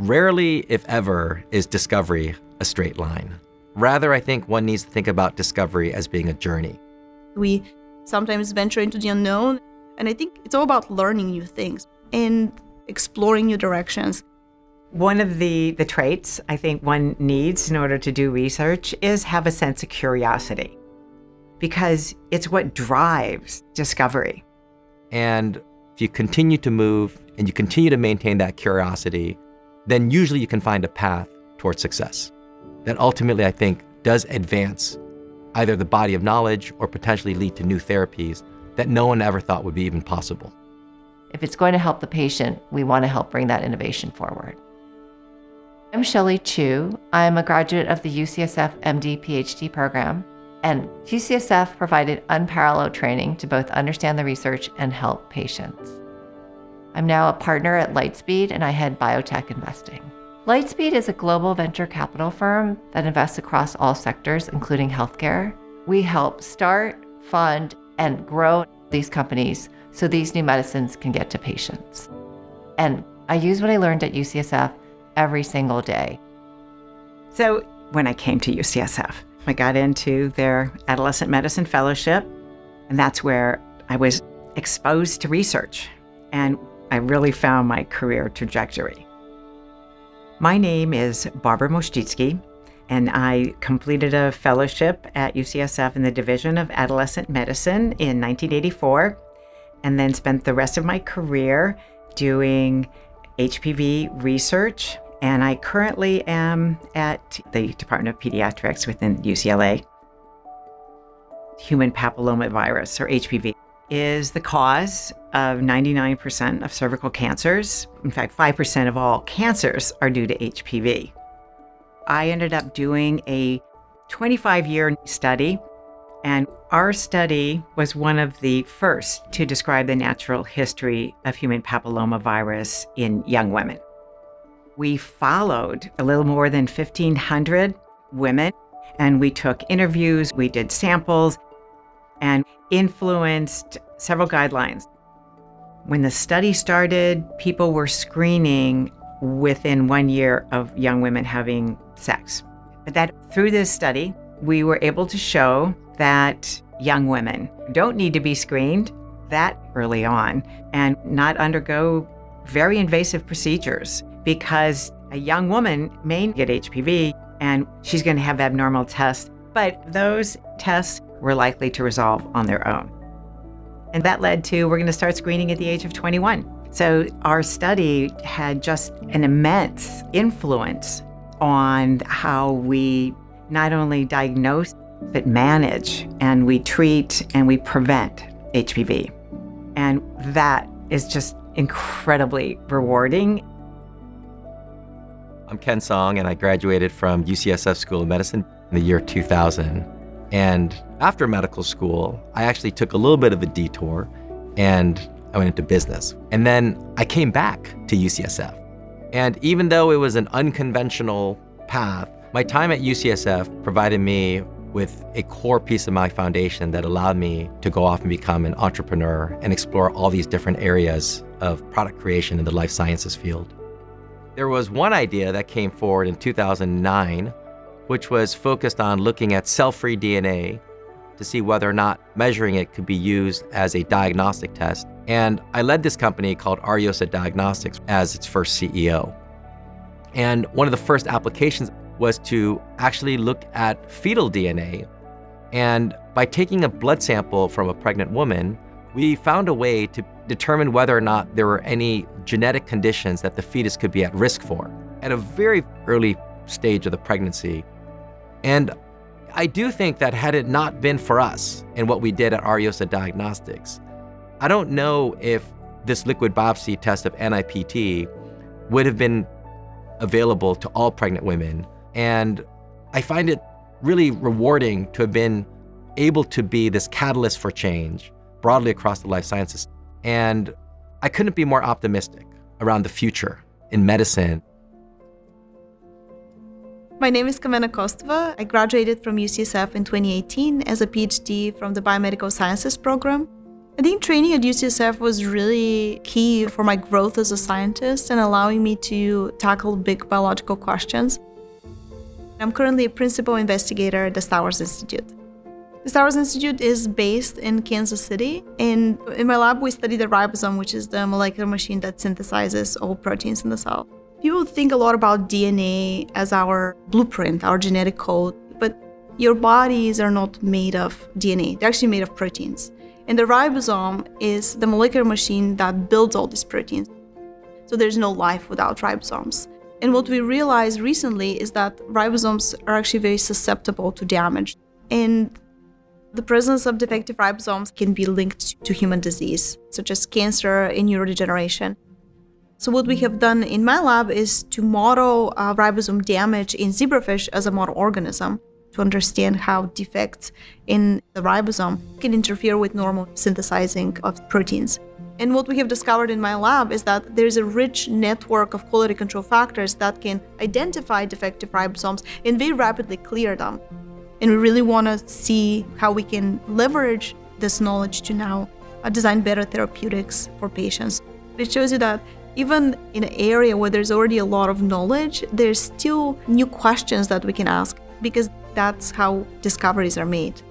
rarely, if ever, is discovery a straight line. Rather, I think one needs to think about discovery as being a journey. We sometimes venture into the unknown, and I think it's all about learning new things and exploring new directions. One of the traits I think one needs in order to do research is have a sense of curiosity, because it's what drives discovery. And if you continue to move and you continue to maintain that curiosity, then usually you can find a path towards success that ultimately, I think, does advance either the body of knowledge or potentially lead to new therapies that no one ever thought would be even possible. If it's going to help the patient, we want to help bring that innovation forward. I'm Shelley Chu. I'm a graduate of the UCSF MD PhD program, and UCSF provided unparalleled training to both understand the research and help patients. I'm now a partner at Lightspeed, and I head biotech investing. Lightspeed is a global venture capital firm that invests across all sectors, including healthcare. We help start, fund, and grow these companies so these new medicines can get to patients. And I use what I learned at UCSF every single day. So when I came to UCSF, I got into their adolescent medicine fellowship, and that's where I was exposed to research, and I really found my career trajectory. My name is Barbara Moscicki, and I completed a fellowship at UCSF in the Division of Adolescent Medicine in 1984, and then spent the rest of my career doing HPV research. And I currently am at the Department of Pediatrics within UCLA. Human papillomavirus, or HPV, is the cause of 99% of cervical cancers. In fact, 5% of all cancers are due to HPV. I ended up doing a 25-year study, and our study was one of the first to describe the natural history of human papillomavirus in young women. We followed a little more than 1,500 women, and we took interviews, we did samples, and influenced several guidelines. When the study started, people were screening within 1 year of young women having sex. But that through this study, we were able to show that young women don't need to be screened that early on and not undergo very invasive procedures, because a young woman may get HPV and she's going to have abnormal tests, but those tests were likely to resolve on their own. And that led to, we're going to start screening at the age of 21. So our study had just an immense influence on how we not only diagnose, but manage, and we treat and we prevent HPV. And that is just incredibly rewarding. I'm Ken Song, and I graduated from UCSF School of Medicine in the year 2000. And after medical school, I actually took a little bit of a detour, and I went into business. And then I came back to UCSF. And even though it was an unconventional path, my time at UCSF provided me with a core piece of my foundation that allowed me to go off and become an entrepreneur and explore all these different areas of product creation in the life sciences field. There was one idea that came forward in 2009, which was focused on looking at cell-free DNA to see whether or not measuring it could be used as a diagnostic test. And I led this company called Ariosa Diagnostics as its first CEO. And one of the first applications was to actually look at fetal DNA. And by taking a blood sample from a pregnant woman, we found a way to determine whether or not there were any genetic conditions that the fetus could be at risk for at a very early stage of the pregnancy. And I do think that had it not been for us and what we did at Ariosa Diagnostics, I don't know if this liquid biopsy test of NIPT would have been available to all pregnant women. And I find it really rewarding to have been able to be this catalyst for change broadly across the life sciences. And I couldn't be more optimistic around the future in medicine. My name is Kamena Kostova. I graduated from UCSF in 2018 as a PhD from the Biomedical Sciences program. I think training at UCSF was really key for my growth as a scientist and allowing me to tackle big biological questions. I'm currently a principal investigator at the Stowers Institute. The Stowers Institute is based in Kansas City, and in my lab we study the ribosome, which is the molecular machine that synthesizes all proteins in the cell. People think a lot about DNA as our blueprint, our genetic code, but your bodies are not made of DNA. They're actually made of proteins. And the ribosome is the molecular machine that builds all these proteins. So there's no life without ribosomes. And what we realized recently is that ribosomes are actually very susceptible to damage. And the presence of defective ribosomes can be linked to human disease, such as cancer and neurodegeneration. So what we have done in my lab is to model ribosome damage in zebrafish as a model organism to understand how defects in the ribosome can interfere with normal synthesizing of proteins. And what we have discovered in my lab is that there's a rich network of quality control factors that can identify defective ribosomes and very rapidly clear them. And we really want to see how we can leverage this knowledge to now design better therapeutics for patients. It shows you that even in an area where there's already a lot of knowledge, there's still new questions that we can ask, because that's how discoveries are made.